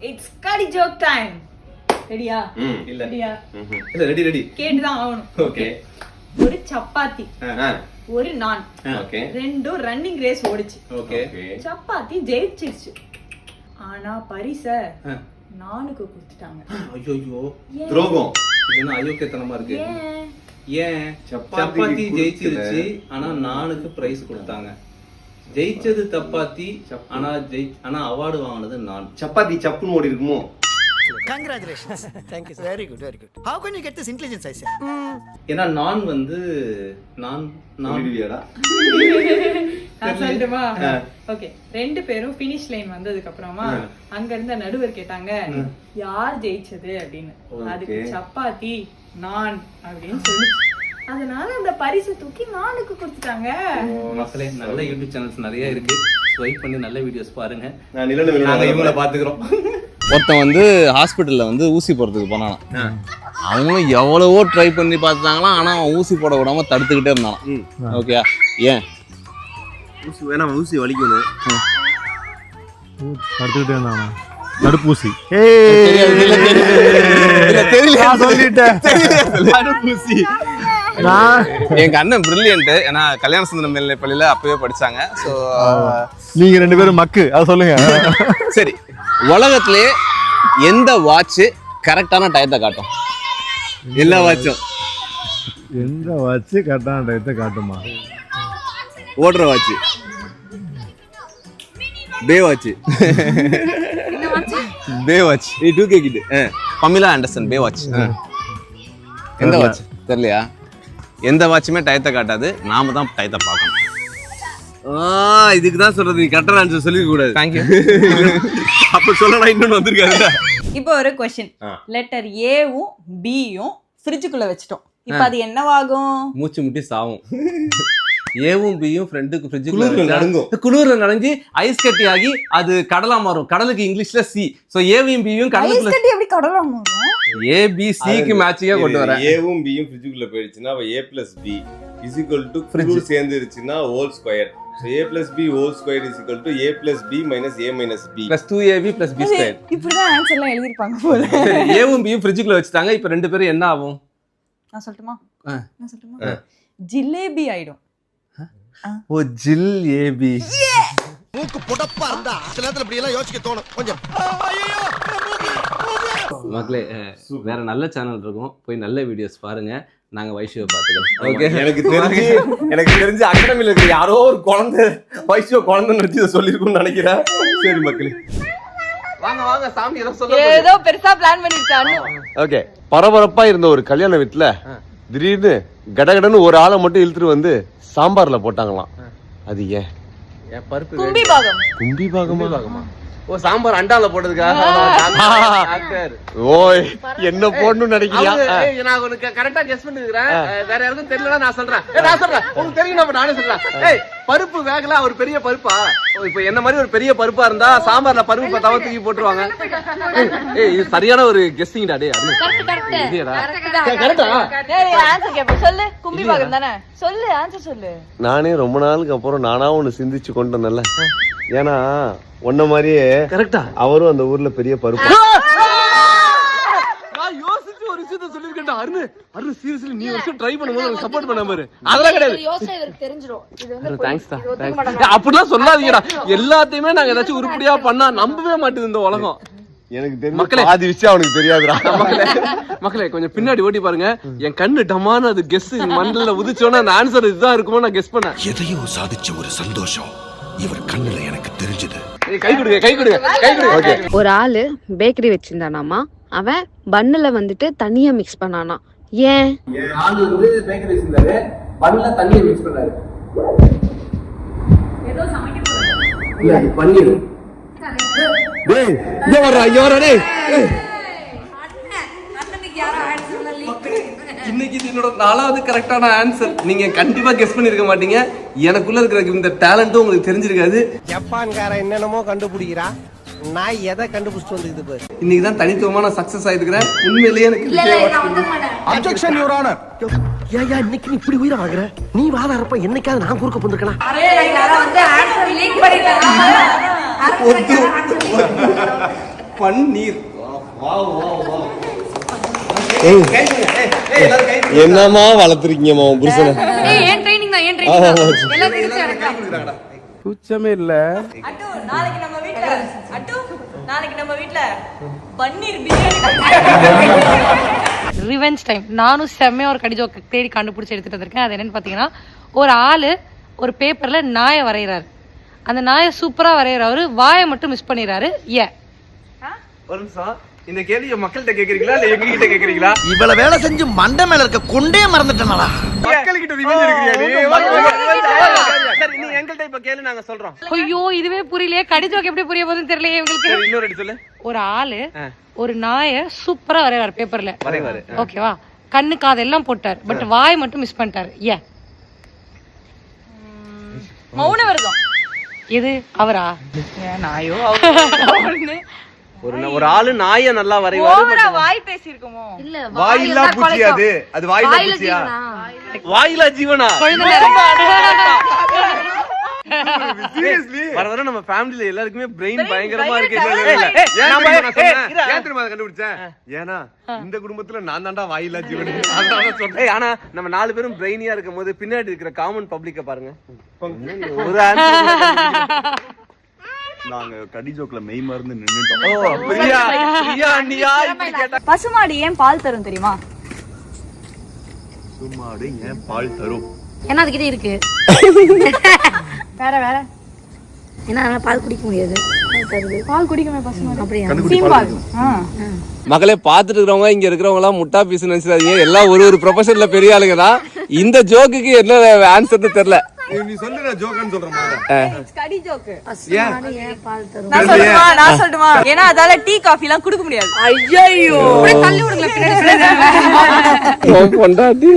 It's Kadi joke time. ரெடியா? இல்ல ரெடியா? இல்ல ரெடி கேட்டுதான் ஆகணும். ஓகே. ஒரு சப்பாத்தி ஒரு நான் ரெண்டும் ரன்னிங் ரேஸ் ஓடிச்சு. ஓகே. சப்பாத்தி ஜெயிச்சிருச்சு. ஆனா பரிச நானுக்கு கொடுத்துட்டாங்க. ஐயோ துரோகம். இது அயோக்கியத்தனமா இருக்கு. ஏன் சப்பாத்தி ஜெயிச்சிருச்சு ஆனா நானுக்கு பிரைஸ் கொடுத்தாங்க. ஜெயிச்சது சப்பாத்தி ஆனா அவார்டு வாங்கினது நான். சப்பாத்தி சப்புன்னு ஓடி இருக்குமோ? Congratulations. Thank you. Very good. How can you get this intelligence, I say? ஏன்னா நான் வந்து நான் சொல்லுமா? ஓகே, ரெண்டு பேரும் ஃபினிஷ் லைன் வந்ததுக்கு அப்புறமா அங்க இருந்த நடுவர் கேட்டாங்க யார் ஜெயிச்சது அப்படின்னு. அதுக்கு சப்பாத்தி நான் அப்படின்னு சொல்லுச்சு. அதனால அந்த பரிசு தூக்கி நானுக்கு கொடுத்துட்டாங்க. மக்களே, நல்ல யூடியூப் சேனல்ஸ் நிறைய இருக்கு, ஸ்வைப் பண்ணி நல்ல வீடியோஸ் பாருங்க. நாங்க இவங்கள பாத்துக்கிறோம். ஒருத்தன் வந்து ஹாஸ்பிட்டல்ல வந்து ஊசி போடுறதுக்கு போனானா. அவங்களும் எவ்வளவோ ட்ரை பண்ணி பார்த்தாங்களாம், ஆனா அவன் ஊசி போட விடாம தடுத்துக்கிட்டே இருந்தான். ஓகே, ஏன் ஊசி வேணாம், ஊசி வலிக்கணும் தடுத்துக்கிட்டே இருந்தானா? தடுப்பூசி. தடுப்பூசி. எங்க அண்ணன் பிரில்லியன்ட். ஏன்னா கல்யாண சுந்தரம் மேல்நிலை பள்ளியில அப்பவே படிச்சாங்க. ஸோ நீங்க ரெண்டு பேரும் மக்கு, அதை சொல்லுங்க. சரி, உலகத்திலே எந்த வாட்ச் கரெக்டான டயத்தை காட்டும்? எல்லா வாட்சும் எந்த வாட்ச் கரெக்டான டயத்தை காட்டுமா? ஓடுற வாட்ச், பே வாட்ச். பே வாட்ச். நீ 2K கிட். பமிலா ஆண்டர்சன் பே வாட்ச். எந்த வாட்ச் தெரியலையா? எந்த வாட்சுமே டயத்தை காட்டாது, நாம தான் டயத்தை பார்க்கணும். இதுக்கு தான் சொல்றது, நீ கரெக்டான ஆன்சர் சொல்லிக்க கூடாது. தேங்க்யூ. அப்ப சொல்லலாம், இன்னொன்னு வந்திருக்காரு. இப்போ ஒரு क्वेश्चन. லெட்டர் ஏவும் பியும் ஃப்ரிட்ஜுக்குள்ள வச்சிட்டோம். இப்போ அது என்னவாகும்? மூச்சு முட்டி சாவும். ஏவும் பியும் ஃப்ரெண்டுக்கு ஃப்ரிட்ஜுக்குள்ள நடுங்கும். குளிர்ல நனைஞ்சு ஐஸ் கட்டி ஆகி அது கடலா மாறும். கடலுக்கு இங்கிலீஷ்ல சி. சோ ஏவும் பியும் கடலுக்குள்ள ஐஸ் கட்டி எப்படி கடலா மாறும்? ஏ பி சிக்கு மேட்சிங்கா கொண்டு வரேன். ஏவும் பியும் ஃப்ரிட்ஜுக்குள்ள போயிடுச்சுனா அப்ப a + b = ஃப்ரிட்ஜ் சேர்ந்துருச்சுனா whole square. So a + b whole square is equal to a + b minus a minus b plus 2ab plus b square. இப்படிதான் ஆன்சர்லாம் எழுதி இருப்பாங்க போல. சரி, ஏவும் பியும் ஃப்ரிட்ஜுக்குள்ள வச்சிட்டாங்க. இப்போ ரெண்டு பேரும் என்ன ஆகும்? நான் சொல்லட்டுமா? ஜிலேபி ஆயிடும். ஓ, ஜில் ஏபி. மூக்கு புடப்பா இருந்தா சில நேரத்துல இப்படி எல்லாம் யோசிக்க தோணும் கொஞ்சம். மக்களே, வேற நல்ல சேனல் இருக்கும், போய் நல்ல வீடியோஸ் பாருங்க. நாங்க வைஷ்யவை பாத்துக்கிறோம். ஓகே. எனக்கு தெரிஞ்சு அகாடமில இருக்க யாரோ ஒரு குழந்தை வைஷ்யோ குழந்தை நினைச்சு சொல்லிருக்கும்னு நினைக்கிறேன். சரி மக்களே, வாங்க சாமி ஏதோ சொல்ல ஏதோ பெருசா பிளான் பண்ணிருக்கானு. ஓகே. பரபரப்பா இருந்த ஒரு கல்யாண வீட்டுல திடீர்னு கடகடன்னு ஒரு ஆளை மட்டும் இழுத்துட்டு வந்து சாம்பார்ல போட்டாங்களாம். அது ஏன்? பருப்பு கும்பி பாகம். கும்பி பாகமா? ஓ, சாம்பார் அண்டால போட்டதுக்காக. ஓய், என்ன போடணும்னு நினைக்கிறியா? நான் உனக்கு கரெக்டா கெஸ் பண்ணிருக்கேன். வேற யாருக்கும் தெரியல, நான் சொல்றேன். உங்களுக்கு தெரியும், நானே சொல்றேன். பருப்பு வேகல, ஒரு பெரிய பருப்பா. இப்போ என்ன மாதிரி ஒரு பெரிய பருப்பா இருந்தா சாம்பார்ல பருப்பு பத்தாவ தூக்கி போட்டுருவாங்க. இது சரியான ஒரு கெஸ்டிங்டா. டேய் கரெக்டா? ஆன்சர் கேப்ப சொல்லு. கும்பி பாகம் தானே? சொல்லு, ஆன்சர் சொல்லு. நானே ரொம்ப நாளுக்கு அப்புறம் நானா ஒன்னு சிந்திச்சு கொண்டு வந்தேன்ல. ஏன்னா ஒன்ன மாதிரியே கரெக்டா அவரும் அந்த ஊர்ல பெரிய பருப்பு. நான் யோசிச்சு ஒரு விஷயத்தை சொல்லிருக்கேன்டா. அருண் சீரியஸ்லி நீ ஒரு ட்ரை பண்ணும்போது எனக்கு சப்போர்ட் பண்ண பாரு. அதெல்லாம் கிடையாது. யோசனை இவருக்கு தெரிஞ்சிரும். இது வந்து தேங்க்ஸ் டா. அப்படிலாம் சொல்லாதீங்கடா. எல்லாத்தையுமே நாங்க ஏதாச்சும் உருப்படியா பண்ணா நம்பவே மாட்டேது இந்த உலகம். எனக்கு தெரியும், ஆதி விஷயம் அவனுக்கு தெரியாதுடா. மக்களே, கொஞ்சம் பின்னாடி ஓட்டி பாருங்க. என் கண்ணு டமான அது கெஸ் மண்டல உதிச்சோன்னா அந்த ஆன்சர் இதுதான் இருக்குமோ நான் கெஸ் பண்ணேன். எதையோ சாதிச்ச ஒரு சந்தோஷம் இவர் கண்ணுல எனக்கு தெரிஞ்சது. கை கொடுங்க. ஒரு ஆளு பேக்கரி வச்சிருந்தானாமா. அவன் பன்னுல வந்துட்டு தண்ணிய மிக்ஸ் பண்ணானா. ஏன்? ஆளு வந்து பேக்கரி வச்சிருந்தாரு, பன்னுல தண்ணிய மிக்ஸ் பண்ணாரு. ஏதோ சமைக்க போறாரு. இல்ல, அது பன்னீர். டேய், இங்க வரடா டேய். இன்னைக்கு என்னோட 4வது கரெக்டான ஆன்சர். நீங்க கண்டிப்பா கெஸ் பண்ணிருக்க மாட்டீங்க. எனக்குள்ள இருக்கிற இந்த டேலண்ட்டும் உங்களுக்கு தெரிஞ்சிருக்காது. ஜப்பான்கார என்னென்னமோ கண்டுபிடிக்கிறா, நான் எதை கண்டுபிடிச்சிட்டு வந்துக்குது பாரு. இன்னைக்கு தான் தனித்துவமான சக்சஸ் ஆயிருக்கிறேன். உண்மையிலேயே எனக்கு அப்ஜெக்ஷன் யுவர் ஆனர். ஏயா இன்னைக்கு நீ இப்படி உயிரை வாங்குற? நீ வாதாரப்ப என்னைக்காவது நான் குறுக்க போந்துருக்கனா? அரே யாரோ வந்து ஆன்சர் லீக் பண்ணிட்டாங்க. பன்னீர். என்னமா வளர்த்துருக்கீங்கம்மா உன் புருஷனை? ஏன் ட்ரைனிங் தான், ஏன் ட்ரைனிங் தான். எல்லாம் தெரிஞ்சு கூச்சமே இல்ல. அட்டு நாளைக்கு நம்ம வீட்ல பன்னீர் பிரியாணி. Revenge time. நானும் செம்மையா ஒரு கடி ஜோக் தேடி கண்டுபிடிச்சு எடுத்துட்டு வந்திருக்கேன். அது என்னன்னு பாத்தீங்கன்னா, ஒரு ஆளு ஒரு பேப்பர்ல நாயை வரைகிறாரு. அந்த நாயை சூப்பரா வரைகிறாரு, வாயை மட்டும் மிஸ் பண்ணிடுறாரு. ஏன்? ஒரு நிமிஷம், இந்த கேள்வியை மக்கள்கிட்ட கேக்குறீங்களா இல்ல எங்க கிட்ட கேக்குறீங்களா? இவ்வளவு வேலை செஞ்சு மண்டை மேல இருக்க கொண்டே மறந்துட்டேனடா. மக்கள்கிட்ட ரிவெஞ்ச் எடுக்கறியா நீ? சரி நீ எங்கள்ட்ட இப்ப கேளு, நாங்க சொல்றோம். ஐயோ இதுவே புரியலையே, கடி ஜோக் எப்படி புரிய போகுதுன்னு தெரியலையே இவங்களுக்கு. சரி இன்னொரு சொல்லு. ஒரு ஆளு ஒரு நாயை சூப்பரா வரைகிறாரு பேப்பர்ல. வரைவாரு. ஓகேவா? கண்ணு காதெல்லாம் போட்டார், பட் வாய் மட்டும் மிஸ் பண்ணிட்டாரு. ஏன்? மௌன விரதம். இது அவரா? நாயோ ஒரு ஆளு நாயை நல்லா வரைவாரு. வாய் பேசி இருக்குமோ? இல்ல வாயில்லா பூச்சி அது. அது வாயில்லா பூச்சியா? வாயில்லா ஜீவனா? சீரியஸ்லி வர வர நம்ம ஃபேமிலில எல்லாருக்குமே பிரெயின் பயங்கரமா இருக்கு. ஏன் தெரியுமா கண்டுபிடிச்சேன்? ஏன்னா இந்த குடும்பத்துல நான் தான்டா வாயில்லா ஜீவன். ஆனா நம்ம 4 பேரும் பிரெயினியா இருக்கும் போது பின்னாடி இருக்கிற காமன் பப்ளிக்க பாருங்க. ஒரு நாங்க கடி ஜோக்ல மெய் மறந்து நின்னுட்டோம். பசுமாடு ஏன் பால் தரும் தெரியுமா? சும்மாடு ஏன் பால் தரும்? ஏன்னா அதுகிட்ட இருக்கு. வேற வேற ஏன்னா பால் குடிக்க முடியாது. பால் குடிக்குமே பசுமாடு. அப்படியே மகளே பாத்துட்டு இருக்கிறவங்க இங்க இருக்கிறவங்க எல்லாம் முட்டா பீஸ் நினைச்சாதீங்க. எல்லாம் ஒரு ப்ரொஃபஷன்ல பெரிய ஆளுங்க தான். இந்த ஜோக்குக்கு என்ன ஆன்சர்னு தெரியல. நீ சொல்லு, நான் ஜோக்கான்னு சொல்றேன். கடி ஜோக்கு. பசுமாடு ஏன் பால் தரும்? நான் சொல்லட்டுமா? ஏன்னா அதால டீ காஃபி எல்லாம் குடிக்க முடியாது. ஐயோ தள்ளி விடுங்க பின்னாடி. பொண்டாட்டி